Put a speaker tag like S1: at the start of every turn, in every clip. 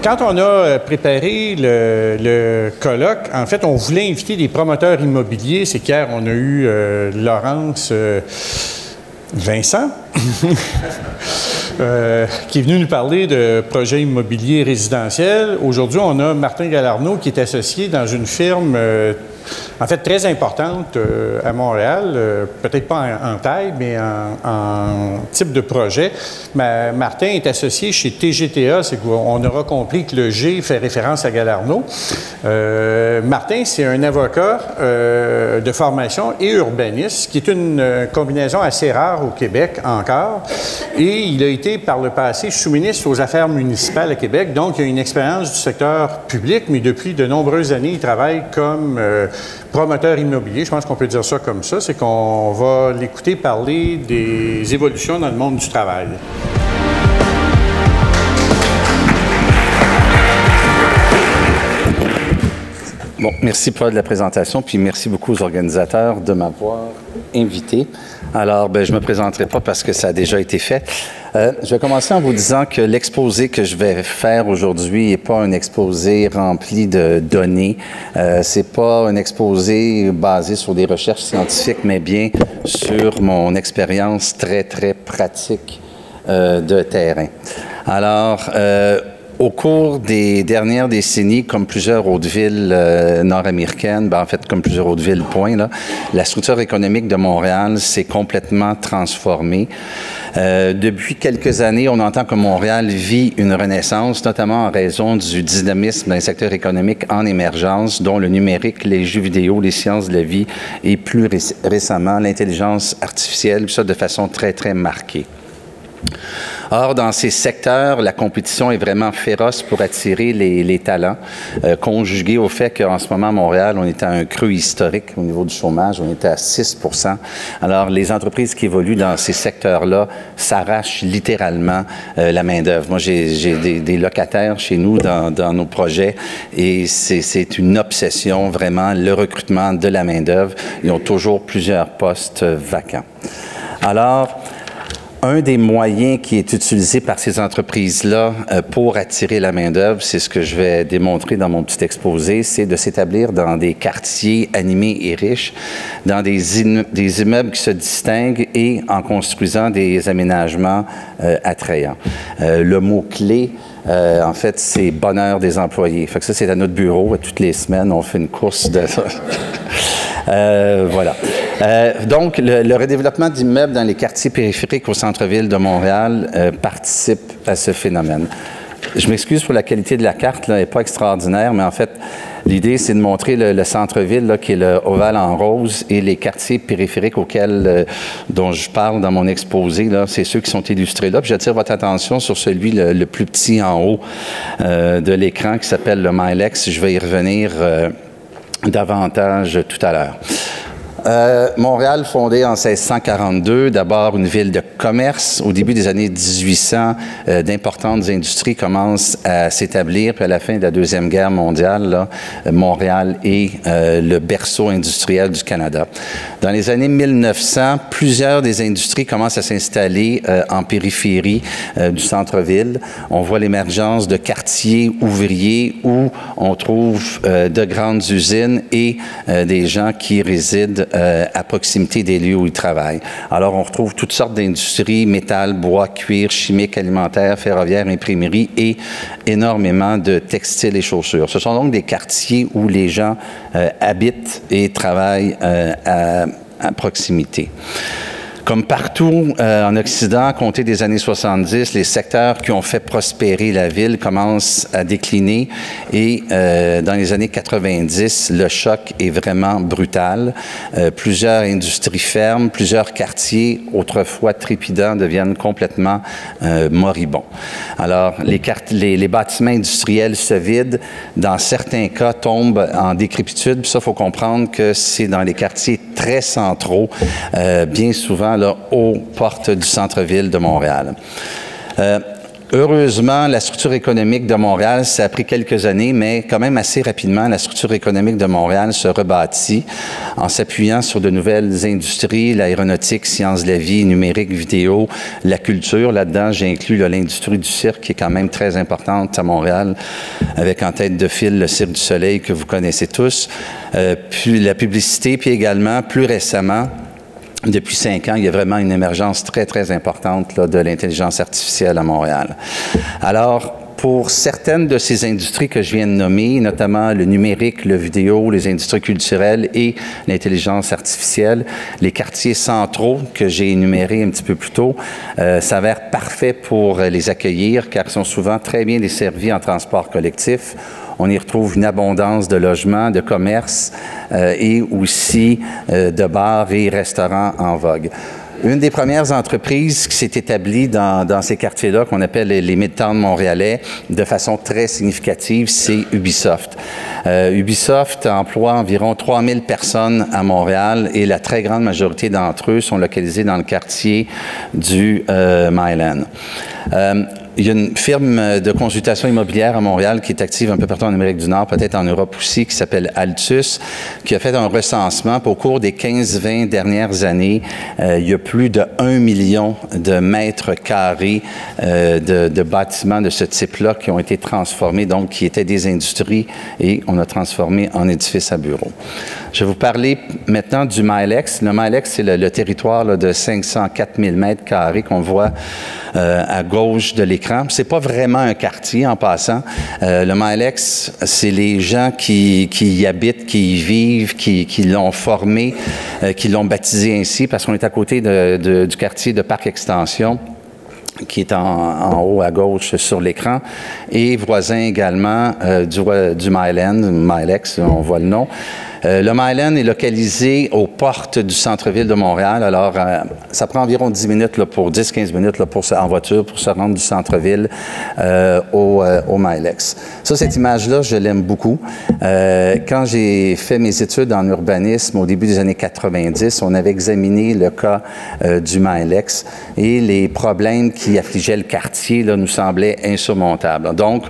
S1: Quand on a préparé le colloque, en fait, on voulait inviter des promoteurs immobiliers. C'est qu'hier, on a eu Laurence Vincent, qui est venu nous parler de projets immobiliers résidentiels. Aujourd'hui, on a Martin Galarneau, qui est associé dans une firme en fait très importante à Montréal, peut-être pas en taille, mais en type de projet. Martin est associé chez TGTA, c'est qu'on aura compris que le G fait référence à Galarneau. Martin, c'est un avocat de formation et urbaniste, qui est une combinaison assez rare au Québec encore. Et il a été par le passé sous-ministre aux Affaires municipales à Québec, donc il a une expérience du secteur public, mais depuis de nombreuses années, il travaille comme promoteur immobilier, je pense qu'on peut dire ça comme ça, c'est qu'on va l'écouter parler des évolutions dans le monde du travail.
S2: Bon, merci Paul de la présentation, puis merci beaucoup aux organisateurs de m'avoir invité. Alors, je ne me présenterai pas parce que ça a déjà été fait. Je vais commencer en vous disant que l'exposé que je vais faire aujourd'hui n'est pas un exposé rempli de données. C'est pas un exposé basé sur des recherches scientifiques, mais bien sur mon expérience très, très pratique de terrain. Alors, au cours des dernières décennies, comme plusieurs autres villes nord-américaines, en fait, comme plusieurs autres villes, la structure économique de Montréal s'est complètement transformée. Depuis quelques années, on entend que Montréal vit une renaissance, notamment en raison du dynamisme d'un secteur économique en émergence, dont le numérique, les jeux vidéo, les sciences de la vie et plus récemment l'intelligence artificielle, ça de façon très, très marquée. Or, dans ces secteurs, la compétition est vraiment féroce pour attirer les talents, conjugué au fait qu'en ce moment, à Montréal, on est à un creux historique au niveau du chômage, on est à 6 %. Alors, les entreprises qui évoluent dans ces secteurs-là s'arrachent littéralement la main-d'œuvre. Moi, j'ai des locataires chez nous dans nos projets et c'est une obsession, vraiment, le recrutement de la main-d'œuvre. Ils ont toujours plusieurs postes vacants. Alors, un des moyens qui est utilisé par ces entreprises-là pour attirer la main-d'œuvre, c'est ce que je vais démontrer dans mon petit exposé, c'est de s'établir dans des quartiers animés et riches, dans des immeubles qui se distinguent et en construisant des aménagements attrayants. Le mot-clé, en fait, c'est bonheur des employés. Fait que ça, c'est à notre bureau. Toutes les semaines, on fait une course de... voilà. Donc, le redéveloppement d'immeubles dans les quartiers périphériques au centre-ville de Montréal participe à ce phénomène. Je m'excuse pour la qualité de la carte, là, elle n'est pas extraordinaire, mais en fait, l'idée, c'est de montrer le centre-ville, qui est le ovale en rose, et les quartiers périphériques dont je parle dans mon exposé, c'est ceux qui sont illustrés là. Puis j'attire votre attention sur celui le plus petit en haut de l'écran, qui s'appelle le Milex. Je vais y revenir davantage tout à l'heure. Montréal, fondée en 1642, d'abord une ville de commerce. Au début des années 1800, d'importantes industries commencent à s'établir. Puis à la fin de la Deuxième Guerre mondiale, Montréal est le berceau industriel du Canada. Dans les années 1900, plusieurs des industries commencent à s'installer en périphérie du centre-ville. On voit l'émergence de quartiers ouvriers où on trouve de grandes usines et des gens qui résident à proximité des lieux où ils travaillent. Alors, on retrouve toutes sortes d'industries, métal, bois, cuir, chimique, alimentaire, ferroviaire, imprimerie et énormément de textiles et chaussures. Ce sont donc des quartiers où les gens habitent et travaillent à proximité. Comme partout en Occident, à compter des années 70, les secteurs qui ont fait prospérer la ville commencent à décliner et dans les années 90, le choc est vraiment brutal. Plusieurs industries ferment, plusieurs quartiers autrefois trépidants deviennent complètement moribonds. Alors, les bâtiments industriels se vident, dans certains cas tombent en décrépitude. Puis ça, il faut comprendre que c'est dans les quartiers très centraux, bien souvent là, aux portes du centre-ville de Montréal. Heureusement, la structure économique de Montréal, ça a pris quelques années, mais quand même assez rapidement, la structure économique de Montréal se rebâtit en s'appuyant sur de nouvelles industries, l'aéronautique, sciences de la vie, numérique, vidéo, la culture. Là-dedans, j'ai inclus l'industrie du cirque, qui est quand même très importante à Montréal, avec en tête de file le Cirque du Soleil que vous connaissez tous, puis la publicité, puis également, plus récemment, depuis 5 ans, il y a vraiment une émergence très, très importante là, de l'intelligence artificielle à Montréal. Alors, pour certaines de ces industries que je viens de nommer, notamment le numérique, le vidéo, les industries culturelles et l'intelligence artificielle, les quartiers centraux que j'ai énumérés un petit peu plus tôt s'avèrent parfaits pour les accueillir car ils sont souvent très bien desservis en transport collectif. On y retrouve une abondance de logements, de commerces et aussi de bars et restaurants en vogue. Une des premières entreprises qui s'est établie dans ces quartiers-là, qu'on appelle les Midtowns montréalais, de façon très significative, c'est Ubisoft. Ubisoft emploie environ 3000 personnes à Montréal et la très grande majorité d'entre eux sont localisés dans le quartier du Myland. Il y a une firme de consultation immobilière à Montréal qui est active un peu partout en Amérique du Nord, peut-être en Europe aussi, qui s'appelle Altus, qui a fait un recensement. Au cours des 15-20 dernières années, il y a plus de 1 million de mètres carrés de bâtiments de ce type-là qui ont été transformés, donc qui étaient des industries, et on a transformé en édifices à bureaux. Je vais vous parler maintenant du Milex. Le Milex, c'est le territoire là, de 504 000 mètres carrés qu'on voit à gauche de l'écran. C'est pas vraiment un quartier en passant. Le Milex, c'est les gens qui y habitent, qui y vivent, qui l'ont formé, qui l'ont baptisé ainsi parce qu'on est à côté du quartier de Parc Extension, qui est en haut à gauche sur l'écran, et voisin également du Myland, Milex, on voit le nom. Le Myland est localisé aux portes du centre-ville de Montréal. Alors, ça prend environ 10 minutes, là, pour 10-15 minutes là, en voiture pour se rendre du centre-ville au Milex. Ça, cette image-là, je l'aime beaucoup. Quand j'ai fait mes études en urbanisme au début des années 90, on avait examiné le cas du Milex et les problèmes qui affligeaient le quartier là, nous semblaient insurmontables. Donc,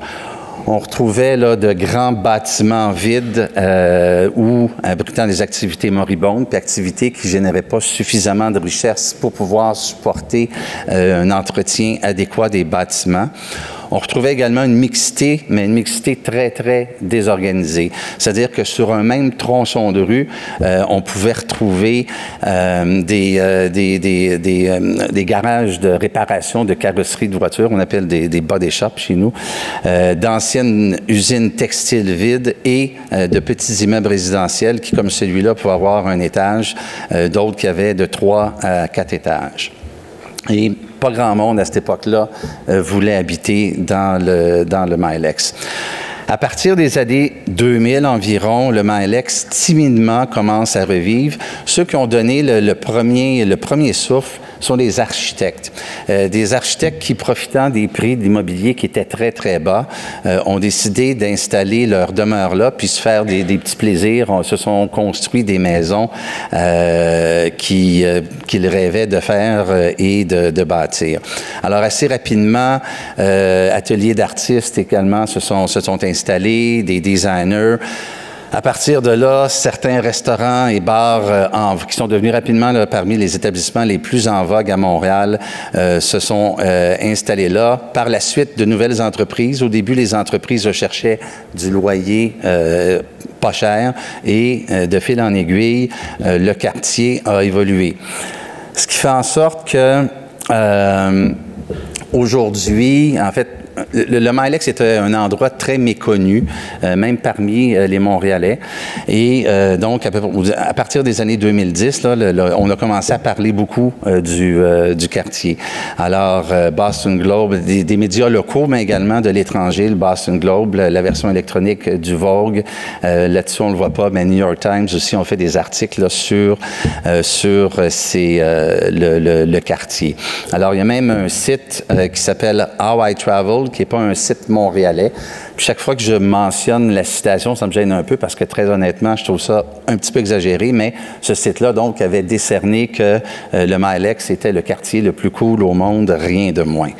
S2: on retrouvait là, de grands bâtiments vides ou abritant des activités moribondes, puis activités qui ne généraient pas suffisamment de richesse pour pouvoir supporter un entretien adéquat des bâtiments. On retrouvait également une mixité, mais une mixité très, très désorganisée. C'est-à-dire que sur un même tronçon de rue, on pouvait retrouver des garages de réparation de carrosserie de voitures, on appelle des body shops chez nous, d'anciennes usines textiles vides et de petits immeubles résidentiels qui, comme celui-là, pouvaient avoir un étage, d'autres qui avaient de 3 à 4 étages. Et pas grand monde à cette époque-là voulait habiter dans le Milex. À partir des années 2000 environ, le Milex timidement commence à revivre. Ceux qui ont donné le premier souffle sont des architectes. Des architectes qui, profitant des prix de l'immobilier qui étaient très, très bas, ont décidé d'installer leur demeure là, puis se faire des petits plaisirs. Se sont construits des maisons qu'ils rêvaient de faire et de bâtir. Alors, assez rapidement, ateliers d'artistes également se sont installés, des designers. À partir de là, certains restaurants et bars qui sont devenus rapidement là, parmi les établissements les plus en vogue à Montréal se sont installés là. Par la suite, de nouvelles entreprises. Au début, les entreprises recherchaient du loyer pas cher et de fil en aiguille, le quartier a évolué. Ce qui fait en sorte que aujourd'hui, en fait, le Milex était un endroit très méconnu, même parmi les Montréalais. Et donc, à partir des années 2010, là, on a commencé à parler beaucoup du quartier. Alors, Boston Globe, des médias locaux, mais également de l'étranger, le Boston Globe, la version électronique du Vogue. Là-dessus, on ne le voit pas, mais New York Times aussi ont fait des articles là, sur le quartier. Alors, il y a même un site qui s'appelle How I Travel, qui n'est pas un site montréalais. Puis chaque fois que je mentionne la citation, ça me gêne un peu parce que très honnêtement, je trouve ça un petit peu exagéré, mais ce site-là, donc, avait décerné que le Milex était le quartier le plus cool au monde, rien de moins.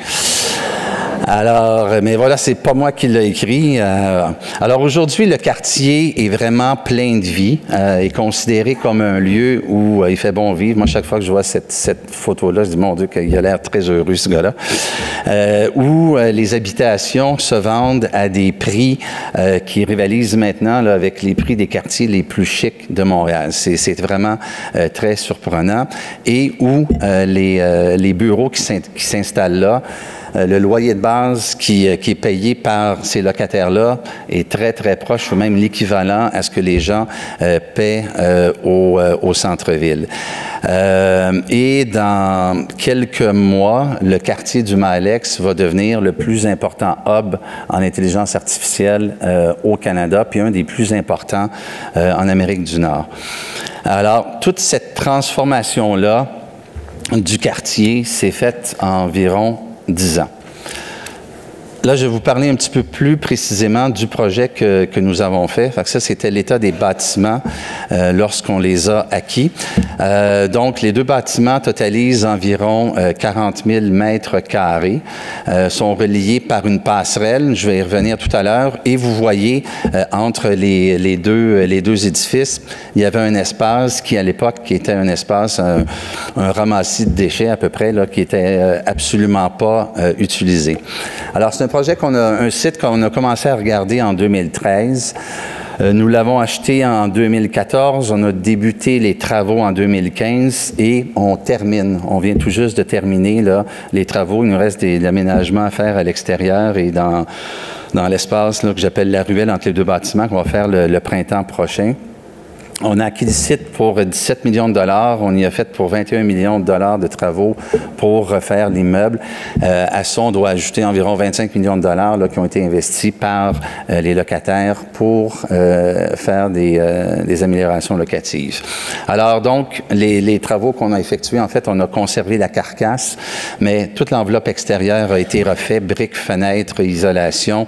S2: Alors, mais voilà, c'est pas moi qui l'ai écrit. Alors aujourd'hui, le quartier est vraiment plein de vie, est considéré comme un lieu où il fait bon vivre. Moi, chaque fois que je vois cette photo-là, je dis, mon Dieu, qu'il a l'air très heureux, ce gars-là. Où les habitations se vendent à des prix qui rivalisent maintenant là, avec les prix des quartiers les plus chics de Montréal. C'est vraiment très surprenant. Et où les bureaux qui s'installent là, le loyer de base qui est payé par ces locataires-là est très, très proche, ou même l'équivalent à ce que les gens paient au centre-ville. Et dans quelques mois, le quartier du Malex va devenir le plus important hub en intelligence artificielle au Canada, puis un des plus importants en Amérique du Nord. Alors, toute cette transformation-là du quartier s'est faite en environ 10 ans. Là, je vais vous parler un petit peu plus précisément du projet que nous avons fait. Fait que ça, c'était l'état des bâtiments lorsqu'on les a acquis. Donc, les deux bâtiments totalisent environ 40 000 mètres carrés, sont reliés par une passerelle. Je vais y revenir tout à l'heure. Et vous voyez, entre les deux édifices, il y avait un espace qui, à l'époque, qui était un espace, un ramassis de déchets à peu près, là, qui était absolument pas utilisé. Alors, c'est un site qu'on a commencé à regarder en 2013. Nous l'avons acheté en 2014, on a débuté les travaux en 2015 et on vient tout juste de terminer là, les travaux. Il nous reste des aménagements à faire à l'extérieur et dans l'espace que j'appelle la ruelle entre les deux bâtiments qu'on va faire le printemps prochain. On a acquis le site pour 17 millions de dollars. On y a fait pour 21 millions de dollars de travaux pour refaire l'immeuble. À ça, on doit ajouter environ 25 millions de dollars là, qui ont été investis par les locataires pour faire des améliorations locatives. Alors donc, les travaux qu'on a effectués, en fait, on a conservé la carcasse, mais toute l'enveloppe extérieure a été refaite, briques, fenêtres, isolation,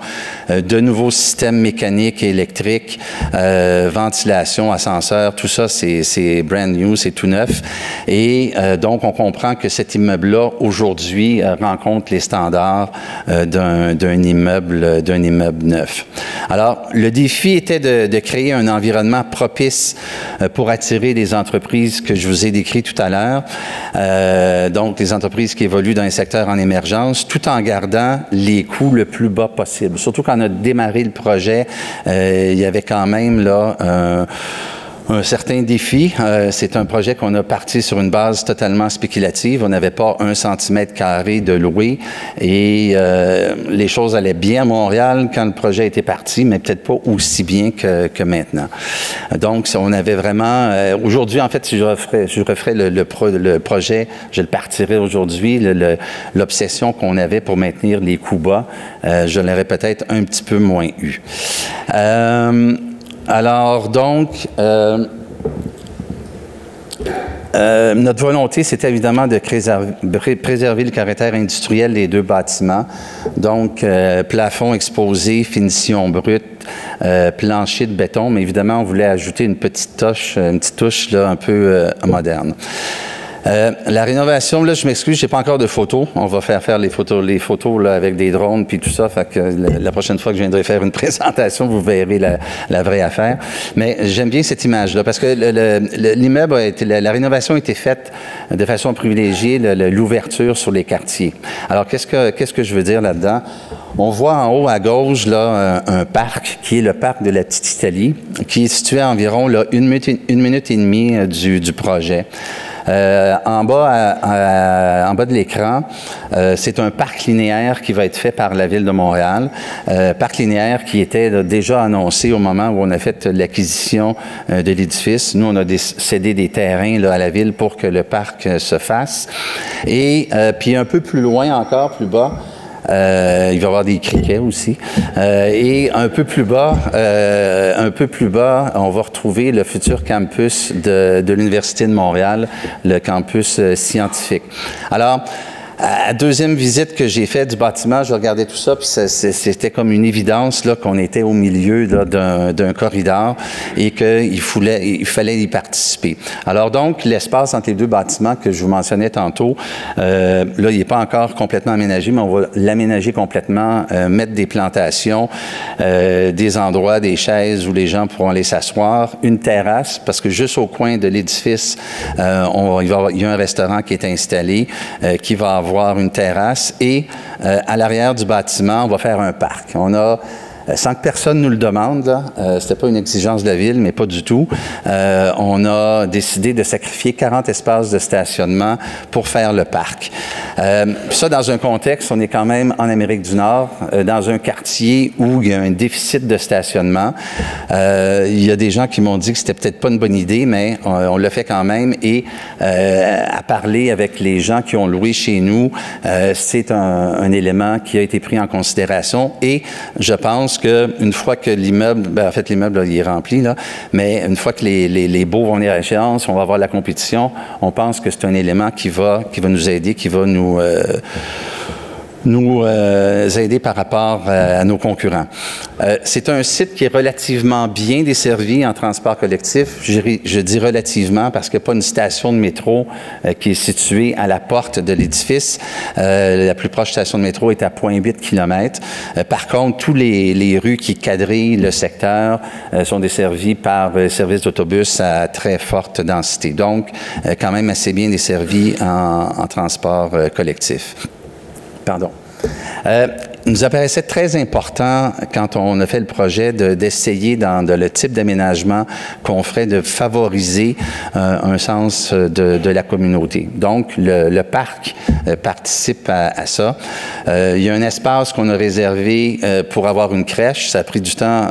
S2: de nouveaux systèmes mécaniques et électriques, ventilation, ascenseur. Tout ça, c'est brand new, c'est tout neuf. Et donc, on comprend que cet immeuble-là, aujourd'hui, rencontre les standards d'un immeuble neuf. Alors, le défi était de créer un environnement propice pour attirer les entreprises que je vous ai décrites tout à l'heure. Donc, les entreprises qui évoluent dans les secteurs en émergence, tout en gardant les coûts le plus bas possible. Surtout quand on a démarré le projet, il y avait quand même là un certain défi. C'est un projet qu'on a parti sur une base totalement spéculative. On n'avait pas 1 centimètre carré de louer et les choses allaient bien à Montréal quand le projet était parti, mais peut-être pas aussi bien que maintenant. Donc, on avait vraiment... aujourd'hui, en fait, si je referais le projet, je le partirais aujourd'hui. L'obsession qu'on avait pour maintenir les coûts bas, je l'aurais peut-être un petit peu moins eu. Alors, donc, notre volonté, c'était évidemment de préserver le caractère industriel des deux bâtiments. Donc, plafond exposé, finition brute, plancher de béton, mais évidemment, on voulait ajouter une petite touche là, un peu moderne. La rénovation, là, je m'excuse, j'ai pas encore de photos. On va faire les photos là, avec des drones puis tout ça. Fait que la prochaine fois que je viendrai faire une présentation, vous verrez la vraie affaire. Mais j'aime bien cette image-là parce que l'immeuble la rénovation a été faite de façon privilégiée, l'ouverture sur les quartiers. Alors, qu'est-ce que je veux dire là-dedans? On voit en haut à gauche là un parc qui est le parc de la Petite Italie, qui est situé à environ là, une minute et demie du projet. En bas de l'écran, c'est un parc linéaire qui va être fait par la Ville de Montréal. Parc linéaire qui était là, déjà annoncé au moment où on a fait l'acquisition de l'édifice. Nous, on a cédé des terrains là, à la Ville pour que le parc se fasse. Et puis un peu plus loin encore, plus bas, il va y avoir des criquets aussi. Et un peu plus bas, on va retrouver le futur campus de l'Université de Montréal, le campus scientifique. Alors, À la deuxième visite que j'ai faite du bâtiment, je regardais tout ça, puis c'était comme une évidence là qu'on était au milieu d'un corridor et qu'il fallait y participer. Alors donc, l'espace entre les deux bâtiments que je vous mentionnais tantôt, là, il n'est pas encore complètement aménagé, mais on va l'aménager complètement, mettre des plantations, des endroits, des chaises où les gens pourront aller s'asseoir, une terrasse, parce que juste au coin de l'édifice, il y a un restaurant qui est installé, qui va avoir une terrasse et à l'arrière du bâtiment, on va faire un parc. On a sans que personne nous le demande, c'était pas une exigence de la ville, mais pas du tout. On a décidé de sacrifier 40 espaces de stationnement pour faire le parc. Ça, dans un contexte, on est quand même en Amérique du Nord, dans un quartier où il y a un déficit de stationnement. Il y a des gens qui m'ont dit que c'était peut-être pas une bonne idée, mais on l'a fait quand même. Et à parler avec les gens qui ont loué chez nous, c'est un élément qui a été pris en considération. Et je pense qu'une fois que l'immeuble, ben en fait l'immeuble il est rempli, là, mais une fois que les baux vont venir à échéance, on va avoir la compétition, on pense que c'est un élément qui va nous aider, qui va nous aider par rapport à nos concurrents. C'est un site qui est relativement bien desservi en transport collectif. Je dis relativement parce qu'il n'y a pas une station de métro qui est située à la porte de l'édifice. La plus proche station de métro est à 0,8 km. Par contre, tous les rues qui quadrillent le secteur sont desservies par services d'autobus à très forte densité. Donc, quand même assez bien desservi en transport collectif. Pardon. Il nous apparaissait très important, quand on a fait le projet, d'essayer dans le type d'aménagement qu'on ferait, de favoriser un sens de la communauté. Donc, le parc participe à ça. Il y a un espace qu'on a réservé pour avoir une crèche. Ça a pris du temps,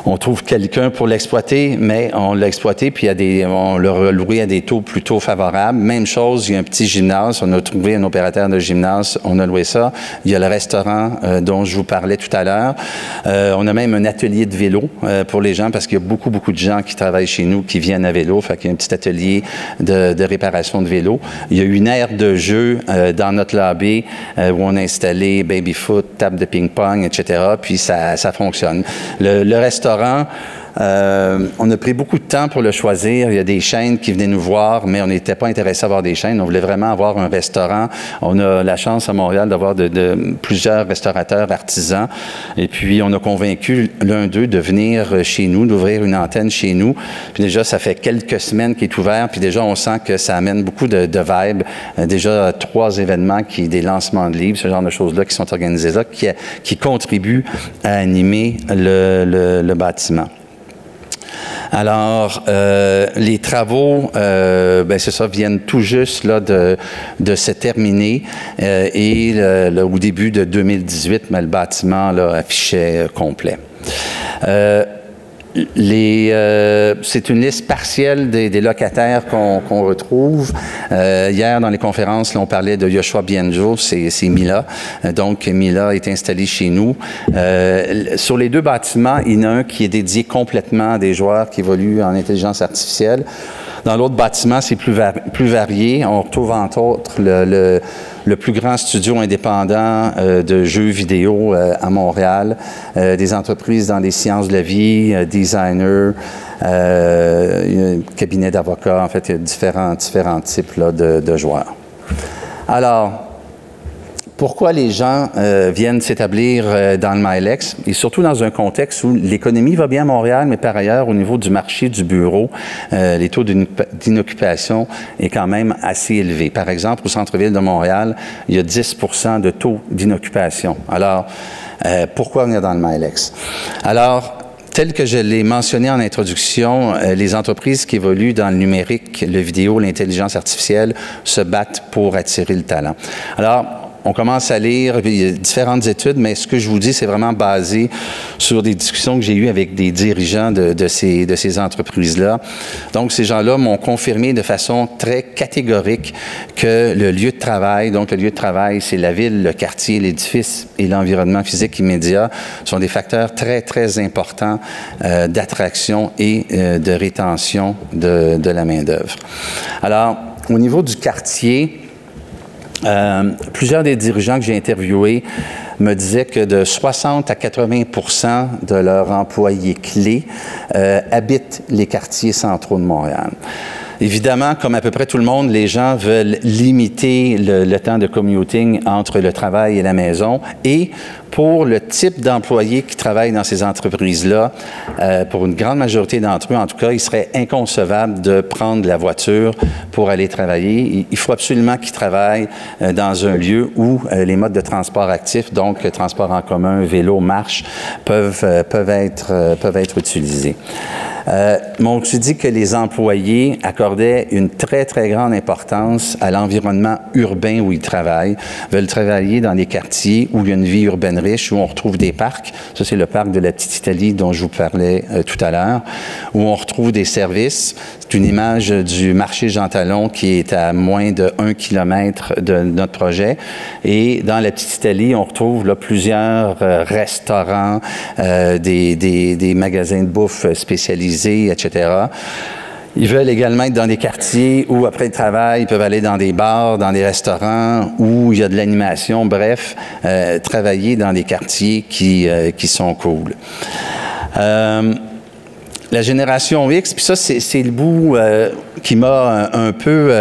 S2: on trouve quelqu'un pour l'exploiter, mais on l'a exploité, puis on l'a loué à des taux plutôt favorables. Même chose, il y a un petit gymnase, on a trouvé un opérateur de gymnase, on a loué ça. Il y a le restaurant dont je vous parlais tout à l'heure. On a même un atelier de vélo pour les gens, parce qu'il y a beaucoup de gens qui travaillent chez nous qui viennent à vélo, fait qu'il y a un petit atelier de réparation de vélo. Il y a une aire de jeu dans notre lobby où on a installé baby-foot, table de ping-pong, etc., puis ça fonctionne. Le restaurant, on a pris beaucoup de temps pour le choisir. Il y a des chaînes qui venaient nous voir, mais on n'était pas intéressé à avoir des chaînes. On voulait vraiment avoir un restaurant. On a la chance à Montréal d'avoir plusieurs restaurateurs artisans. Et puis, on a convaincu l'un d'eux de venir chez nous, d'ouvrir une antenne chez nous. Puis déjà, ça fait quelques semaines qu'il est ouvert. Puis déjà, on sent que ça amène beaucoup de vibes. Déjà, 3 événements, des lancements de livres, ce genre de choses-là qui sont organisés là, qui contribuent à animer le bâtiment. Alors, les travaux, c'est ça, viennent tout juste là, de se terminer et au début de 2018, mais le bâtiment là, affichait complet. C'est une liste partielle des locataires qu'on retrouve. Hier, dans les conférences, là, on parlait de Yoshua Bienjo, c'est Mila. Donc, Mila est installée chez nous. Sur les 2 bâtiments, il y en a un qui est dédié complètement à des joueurs qui évoluent en intelligence artificielle. Dans l'autre bâtiment, c'est plus varié. On retrouve entre autres le plus grand studio indépendant de jeux vidéo à Montréal, des entreprises dans les sciences de la vie, designers, cabinet d'avocats. En fait, il y a différents types là, de joueurs. Alors, pourquoi les gens viennent s'établir dans le Milex, et surtout dans un contexte où l'économie va bien à Montréal, mais par ailleurs, au niveau du marché du bureau, les taux d'inoccupation est quand même assez élevé. Par exemple, au centre-ville de Montréal, il y a 10 % de taux d'inoccupation. Alors, pourquoi venir dans le Milex? Alors, tel que je l'ai mentionné en introduction, les entreprises qui évoluent dans le numérique, le vidéo, l'intelligence artificielle se battent pour attirer le talent. Alors, on commence à lire, il y a différentes études, mais ce que je vous dis, c'est vraiment basé sur des discussions que j'ai eues avec des dirigeants de ces entreprises-là. Donc, ces gens-là m'ont confirmé de façon très catégorique que le lieu de travail, donc le lieu de travail, c'est la ville, le quartier, l'édifice et l'environnement physique immédiat, sont des facteurs très, très importants d'attraction et de rétention de la main-d'œuvre. Alors, au niveau du quartier, Plusieurs des dirigeants que j'ai interviewés me disaient que de 60 à 80 de leurs employés clés habitent les quartiers centraux de Montréal. Évidemment, comme à peu près tout le monde, les gens veulent limiter le temps de commuting entre le travail et la maison. Et pour le type d'employés qui travaillent dans ces entreprises-là, pour une grande majorité d'entre eux, en tout cas, il serait inconcevable de prendre la voiture pour aller travailler. Il faut absolument qu'ils travaillent dans un lieu où les modes de transport actifs, donc transport en commun, vélo, marche, peuvent être utilisés. On se dit que les employés accordaient une très, très grande importance à l'environnement urbain où ils travaillent, veulent travailler dans des quartiers où il y a une vie urbaine riche, où on retrouve des parcs. Ça, c'est le parc de la Petite-Italie dont je vous parlais tout à l'heure, où on retrouve des services. C'est une image du marché Jean Talon qui est à moins de 1 kilomètre de notre projet. Et dans la Petite-Italie, on retrouve là, plusieurs restaurants, des magasins de bouffe spécialisés, etc. Ils veulent également être dans des quartiers où, après le travail, ils peuvent aller dans des bars, dans des restaurants, où il y a de l'animation, bref, travailler dans des quartiers qui sont cool. La génération X, puis ça, c'est le bout qui m'a un peu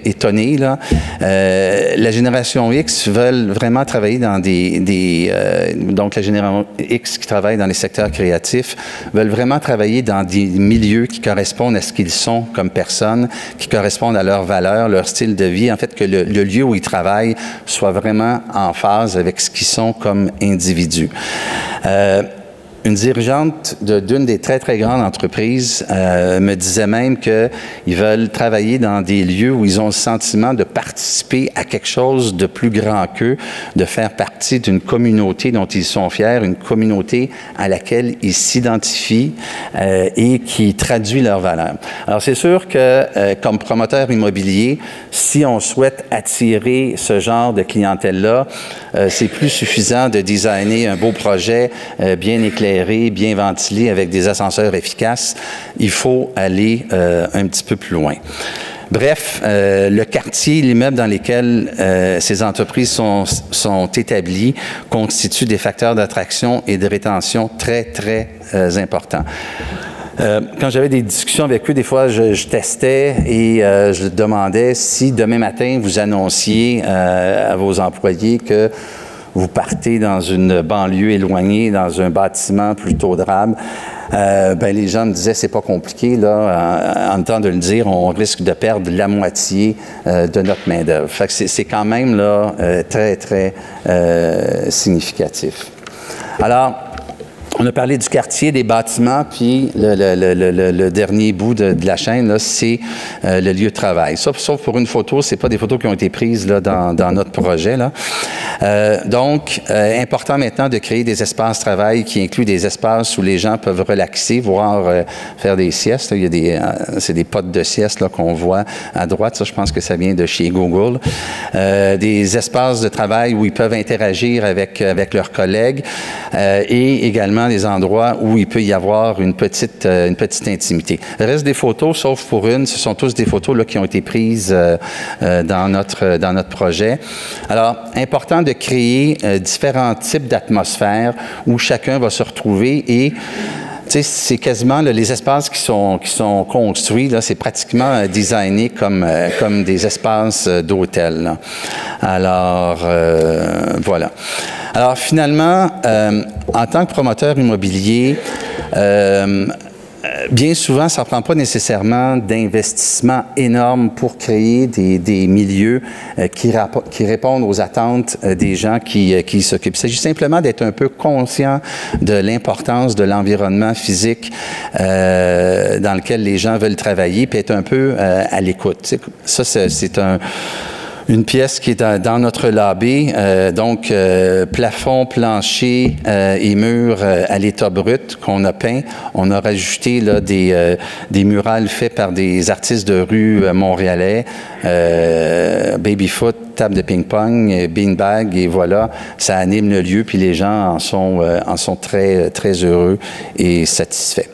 S2: étonné, là. La génération X veulent vraiment travailler dans donc la génération X qui travaille dans les secteurs créatifs veulent vraiment travailler dans des milieux qui correspondent à ce qu'ils sont comme personnes, qui correspondent à leurs valeurs, leur style de vie. En fait, que le lieu où ils travaillent soit vraiment en phase avec ce qu'ils sont comme individus. Une dirigeante d'une des très, très grandes entreprises me disait même qu'ils veulent travailler dans des lieux où ils ont le sentiment de participer à quelque chose de plus grand qu'eux, de faire partie d'une communauté dont ils sont fiers, une communauté à laquelle ils s'identifient et qui traduit leurs valeurs. Alors, c'est sûr que comme promoteur immobilier, si on souhaite attirer ce genre de clientèle-là, c'est plus suffisant de designer un beau projet bien éclairé, bien ventilé, avec des ascenseurs efficaces. Il faut aller un petit peu plus loin. Bref, le quartier, l'immeuble dans lesquels ces entreprises sont établies constituent des facteurs d'attraction et de rétention très, très importants. Quand j'avais des discussions avec eux, des fois, je testais et je demandais si demain matin, vous annonciez à vos employés que vous partez dans une banlieue éloignée, dans un bâtiment plutôt drabe, les gens me disaient, c'est pas compliqué, là, en temps de le dire, on risque de perdre la moitié de notre main-d'œuvre. Fait que c'est quand même, là, très, très significatif. Alors, on a parlé du quartier, des bâtiments, puis le dernier bout de la chaîne, c'est le lieu de travail. Sauf pour une photo, c'est pas des photos qui ont été prises là, dans notre projet. Là. Donc, important maintenant de créer des espaces de travail qui incluent des espaces où les gens peuvent relaxer, voire faire des siestes. Il y a c'est des potes de sieste là, qu'on voit à droite. Ça, je pense que ça vient de chez Google. Des espaces de travail où ils peuvent interagir avec leurs collègues et également des endroits où il peut y avoir une petite intimité. Le reste des photos, sauf pour une, ce sont tous des photos là, qui ont été prises dans notre projet. Alors, important de créer différents types d'atmosphères où chacun va se retrouver et c'est quasiment là, les espaces qui sont construits, là, c'est pratiquement designé comme des espaces d'hôtel. Alors, voilà. Alors, finalement, en tant que promoteur immobilier, bien souvent, ça ne prend pas nécessairement d'investissement énorme pour créer des milieux qui répondent aux attentes des gens qui s'occupent. Il s'agit simplement d'être un peu conscient de l'importance de l'environnement physique dans lequel les gens veulent travailler, puis être un peu à l'écoute. Ça, c'est une pièce qui est dans notre lobby, donc plafond, plancher et murs à l'état brut qu'on a peint. On a rajouté là, des murales faits par des artistes de rue montréalais, baby-foot, table de ping-pong, beanbag, et voilà, ça anime le lieu, puis les gens en sont très, très heureux et satisfaits.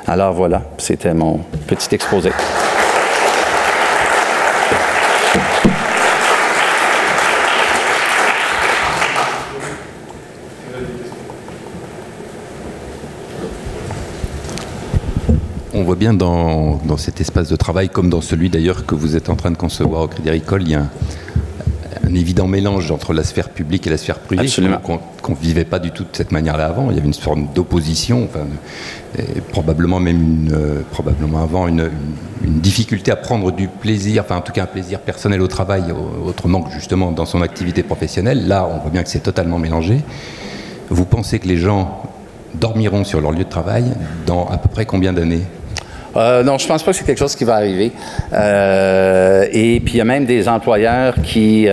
S2: Alors voilà, c'était mon petit exposé.
S3: On voit bien dans cet espace de travail, comme dans celui d'ailleurs que vous êtes en train de concevoir au Crédit Agricole, il y a un évident mélange entre la sphère publique et la sphère privée, qu'on ne vivait pas du tout de cette manière-là avant. Il y avait une forme d'opposition, enfin, probablement même probablement avant une difficulté à prendre du plaisir, enfin en tout cas un plaisir personnel au travail, autrement que justement dans son activité professionnelle. Là, on voit bien que c'est totalement mélangé. Vous pensez que les gens dormiront sur leur lieu de travail dans à peu près combien d'années ?
S2: Non, je ne pense pas que c'est quelque chose qui va arriver. Et puis, il y a même des employeurs qui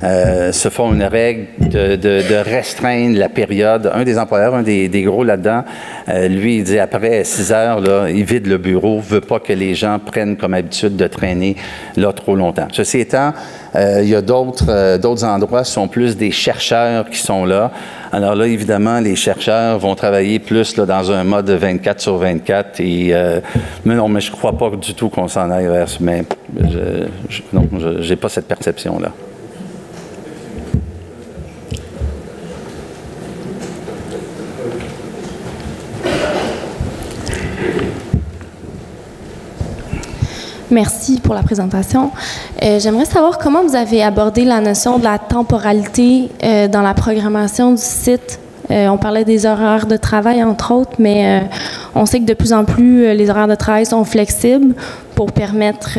S2: se font une règle de restreindre la période. Un des employeurs, un des gros là-dedans, lui, il dit après 6 heures, là, il vide le bureau, ne veut pas que les gens prennent comme habitude de traîner là trop longtemps. Ceci étant, il y a d'autres endroits, ce sont plus des chercheurs qui sont là. Alors là, évidemment, les chercheurs vont travailler plus là, dans un mode 24 sur 24. Mais je ne crois pas du tout qu'on s'en aille vers ça. Mais non, je n'ai pas cette perception-là.
S4: Merci pour la présentation. J'aimerais savoir comment vous avez abordé la notion de la temporalité dans la programmation du site. On parlait des horaires de travail, entre autres, mais on sait que de plus en plus, les horaires de travail sont flexibles pour permettre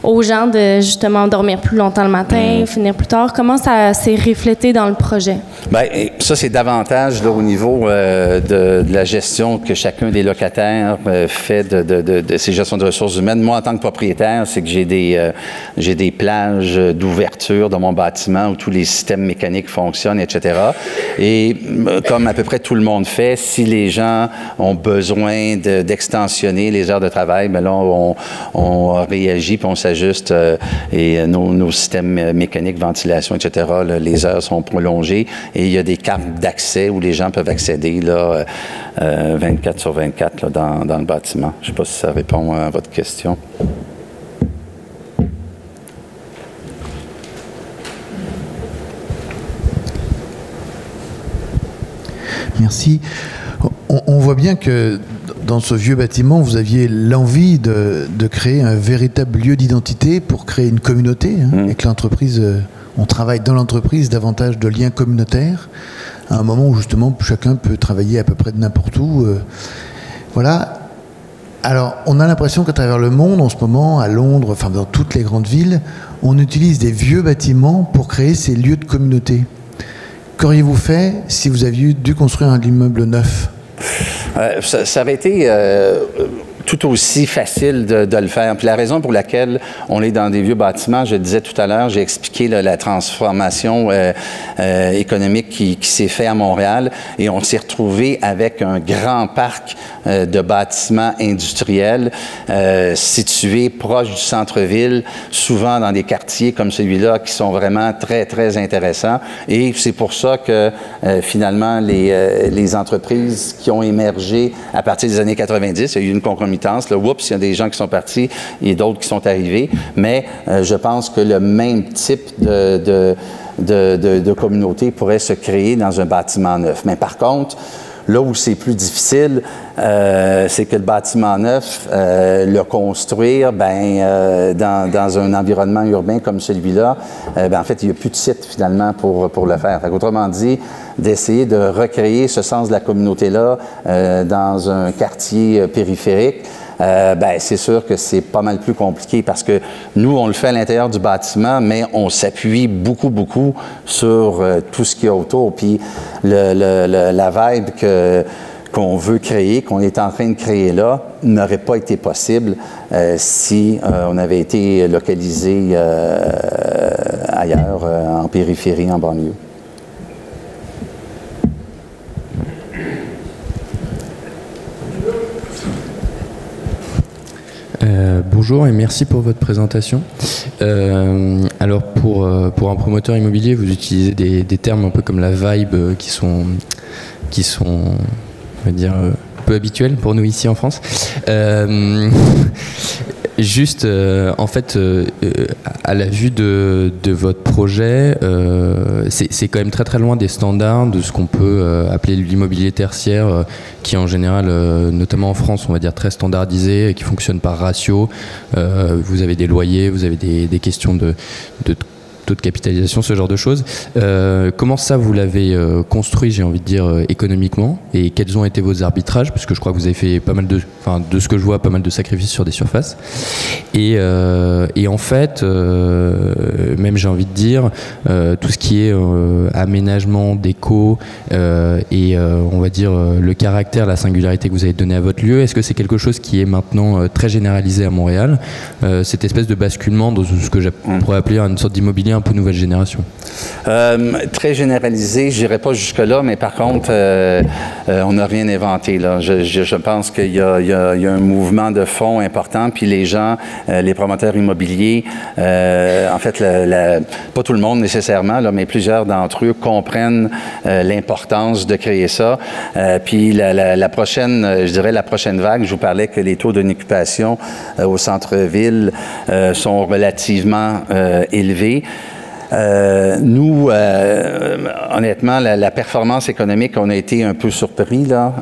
S4: aux gens de justement dormir plus longtemps le matin, finir plus tard. Comment ça s'est reflété dans le projet? Bien,
S2: ça, c'est davantage là, au niveau de la gestion que chacun des locataires fait de ces gestions de ressources humaines. Moi, en tant que propriétaire, c'est que j'ai des plages d'ouverture dans mon bâtiment où tous les systèmes mécaniques fonctionnent, etc. Et comme à peu près tout le monde fait, si les gens ont besoin d'extensionner les heures de travail, bien là, on réagit puis on s'ajuste et nos systèmes mécaniques, ventilation, etc., là, les heures sont prolongées et il y a des cartes d'accès où les gens peuvent accéder là, 24 sur 24 là, dans le bâtiment. Je ne sais pas si ça répond à votre question.
S5: Merci. On voit bien que dans ce vieux bâtiment, vous aviez l'envie de créer un véritable lieu d'identité pour créer une communauté. Et que l'entreprise, on travaille dans l'entreprise davantage de liens communautaires, à un moment où justement chacun peut travailler à peu près de n'importe où. Voilà. Alors, on a l'impression qu'à travers le monde, en ce moment, à Londres, enfin dans toutes les grandes villes, on utilise des vieux bâtiments pour créer ces lieux de communauté. Qu'auriez-vous fait si vous aviez dû construire un immeuble neuf?
S2: Ça aurait été tout aussi facile de le faire. Puis la raison pour laquelle on est dans des vieux bâtiments, je le disais tout à l'heure, j'ai expliqué là, la transformation économique qui s'est faite à Montréal et on s'est retrouvé avec un grand parc de bâtiments industriels situés proches du centre-ville, souvent dans des quartiers comme celui-là qui sont vraiment très, très intéressants. Et c'est pour ça que finalement, les entreprises qui ont émergé à partir des années 90, il y a eu une concomitance. Là, oups, il y a des gens qui sont partis et d'autres qui sont arrivés. Mais je pense que le même type de communauté pourrait se créer dans un bâtiment neuf. Mais par contre, là où c'est plus difficile, c'est que le bâtiment neuf, le construire, dans un environnement urbain comme celui-là, en fait, il n'y a plus de site finalement pour le faire. Autrement dit, d'essayer de recréer ce sens de la communauté-là dans un quartier périphérique, c'est sûr que c'est pas mal plus compliqué parce que nous, on le fait à l'intérieur du bâtiment, mais on s'appuie beaucoup, beaucoup sur tout ce qu'il y a autour. Puis la vibe qu'on veut créer, qu'on est en train de créer là, n'aurait pas été possible si on avait été localisé ailleurs, en périphérie, en banlieue.
S6: Bonjour et merci pour votre présentation. Alors pour un promoteur immobilier, vous utilisez des termes un peu comme la vibe qui sont on va dire, peu habituels pour nous ici en France. Juste, en fait, à la vue de votre projet, c'est quand même très très loin des standards de ce qu'on peut appeler l'immobilier tertiaire, qui en général, notamment en France, on va dire très standardisé, qui fonctionne par ratio. Vous avez des loyers, vous avez des questions de taux de capitalisation, ce genre de choses. Comment ça, vous l'avez construit, j'ai envie de dire, économiquement, et quels ont été vos arbitrages, parce que je crois que vous avez fait pas mal de, enfin, de ce que je vois, pas mal de sacrifices sur des surfaces. Et en fait, même j'ai envie de dire, tout ce qui est aménagement, déco, et on va dire le caractère, la singularité que vous avez donné à votre lieu, est-ce que c'est quelque chose qui est maintenant très généralisé à Montréal, cette espèce de basculement dans ce que je pourrais appeler une sorte d'immobilier un peu nouvelle génération?
S2: Très généralisé, je n'irai pas jusque-là, mais par contre, on n'a rien inventé, là. Je pense qu'il y a un mouvement de fond important, puis les gens, les promoteurs immobiliers, en fait, pas tout le monde nécessairement, là, mais plusieurs d'entre eux comprennent l'importance de créer ça. Puis la prochaine, je dirais la prochaine vague, je vous parlais que les taux d'occupation au centre-ville sont relativement élevés. Nous, honnêtement, la performance économique, on a été un peu surpris, là.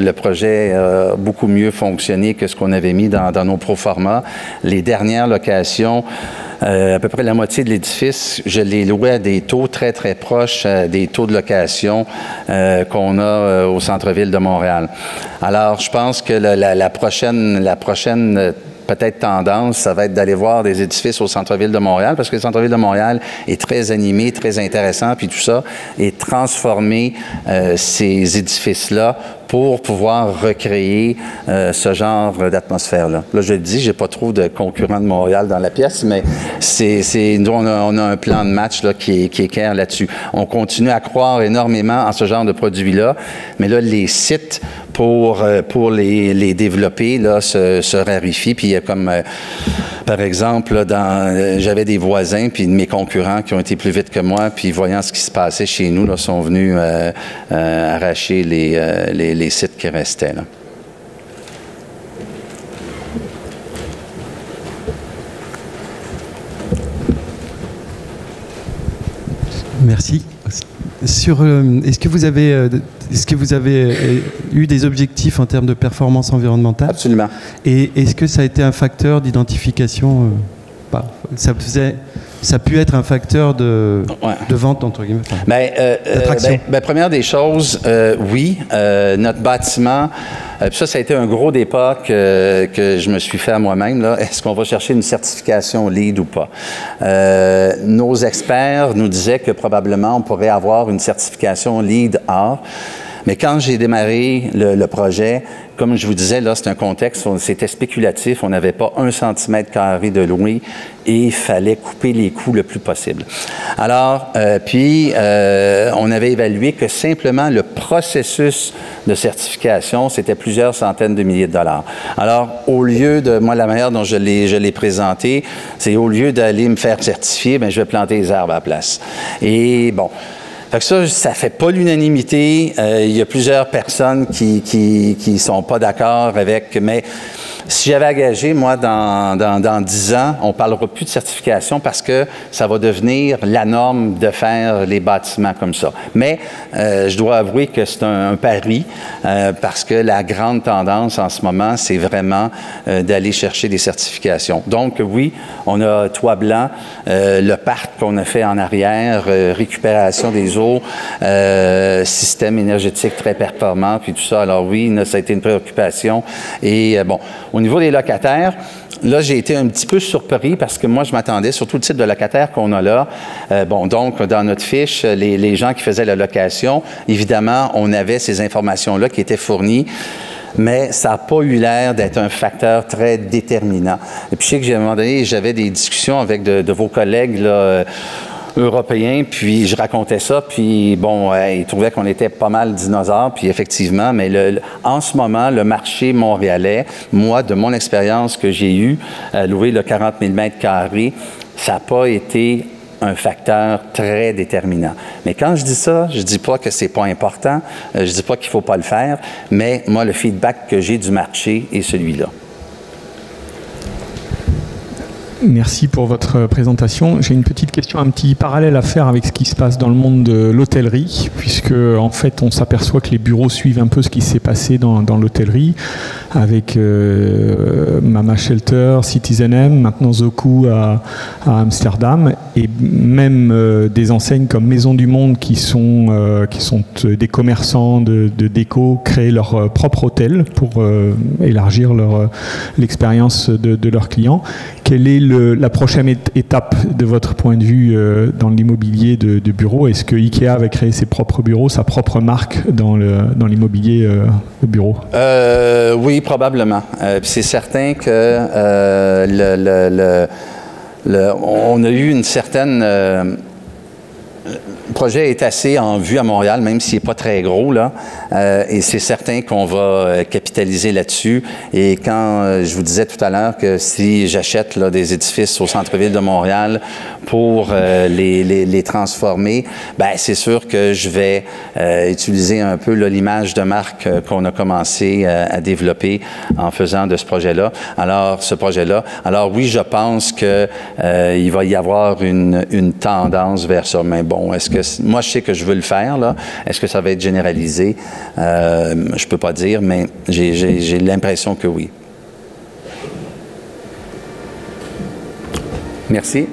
S2: Le projet a beaucoup mieux fonctionné que ce qu'on avait mis dans nos proformas. Les dernières locations, à peu près la moitié de l'édifice, je l'ai loué à des taux très, très proches des taux de location qu'on a au centre-ville de Montréal. Alors, je pense que la prochaine peut-être tendance, ça va être d'aller voir des édifices au centre-ville de Montréal, parce que le centre-ville de Montréal est très animé, très intéressant, puis tout ça, et transformer ces édifices-là pour pouvoir recréer ce genre d'atmosphère-là. Là, je le dis, j'ai pas trop de concurrents de Montréal dans la pièce, mais nous, on a un plan de match là, qui est clair là-dessus. On continue à croire énormément en ce genre de produits-là, mais là, les sites pour les développer là, se raréfient. Puis il y a comme, par exemple, j'avais des voisins puis mes concurrents qui ont été plus vite que moi, puis voyant ce qui se passait chez nous, là, sont venus arracher les sites qui restaient, là.
S7: Merci. Est-ce que vous avez eu des objectifs en termes de performance environnementale?
S2: Absolument.
S7: Et est-ce que ça a été un facteur d'identification? Ça a pu être un facteur de vente, entre guillemets, d'attraction?
S2: Première des choses, oui. Notre bâtiment, ça a été un gros débat que je me suis fait à moi-même. Est-ce qu'on va chercher une certification LEED ou pas? Nos experts nous disaient que probablement on pourrait avoir une certification LEED A. Mais quand j'ai démarré le projet, comme je vous disais, là, c'est un contexte, c'était spéculatif, on n'avait pas 1 cm² de louer et il fallait couper les coûts le plus possible. Alors, on avait évalué que simplement le processus de certification, c'était plusieurs centaines de milliers de dollars. Alors, au lieu de, moi, la manière dont je l'ai présenté, c'est au lieu d'aller me faire certifier, bien, je vais planter les arbres à la place. Et bon... Fait que ça fait pas l'unanimité. Il y a plusieurs personnes qui sont pas d'accord avec, mais si j'avais engagé, moi, dans 10 ans, on parlera plus de certification parce que ça va devenir la norme de faire les bâtiments comme ça. Mais je dois avouer que c'est un pari parce que la grande tendance en ce moment, c'est vraiment d'aller chercher des certifications. Donc, oui, on a toit blanc, le parc qu'on a fait en arrière, récupération des eaux, système énergétique très performant, puis tout ça. Alors oui, ça a été une préoccupation. Et bon, au niveau des locataires, là, j'ai été un petit peu surpris parce que moi, je m'attendais, surtout le type de locataire qu'on a là. Donc, dans notre fiche, les gens qui faisaient la location, évidemment, on avait ces informations-là qui étaient fournies. Mais ça n'a pas eu l'air d'être un facteur très déterminant. Et puis, je sais que, à un moment donné, j'avais des discussions avec de vos collègues, là, européens, puis je racontais ça, puis bon, ils trouvaient qu'on était pas mal dinosaures, puis effectivement, mais en ce moment, le marché montréalais, moi, de mon expérience que j'ai eue, à louer le 40 000 m², ça n'a pas été un facteur très déterminant. Mais quand je dis ça, je dis pas que c'est pas important, je dis pas qu'il faut pas le faire, mais moi, le feedback que j'ai du marché est celui-là.
S8: Merci pour votre présentation. J'ai une petite question, un petit parallèle à faire avec ce qui se passe dans le monde de l'hôtellerie, puisque en fait on s'aperçoit que les bureaux suivent un peu ce qui s'est passé dans l'hôtellerie, avec Mama Shelter, Citizen M, maintenant Zoku à Amsterdam, et même des enseignes comme Maison du Monde qui sont des commerçants de déco, créent leur propre hôtel pour élargir l'expérience de leurs clients. Quelle est la prochaine étape de votre point de vue dans l'immobilier de bureau? Est-ce que IKEA va créer ses propres bureaux, sa propre marque dans l'immobilier de bureau?
S2: Oui, probablement. C'est certain que on a eu une certaine... le projet est assez en vue à Montréal, même s'il n'est pas très gros, là. Et c'est certain qu'on va capitaliser là-dessus. Et quand je vous disais tout à l'heure que si j'achète là, des édifices au centre-ville de Montréal pour les transformer, ben c'est sûr que je vais utiliser un peu l'image de marque qu'on a commencé à développer en faisant de ce projet-là. Alors oui, je pense que il va y avoir une tendance vers ça. Mais bon, est-ce que moi je sais que je veux le faire là. Est-ce que ça va être généralisé? Je peux pas dire, mais j'ai l'impression que oui. Merci.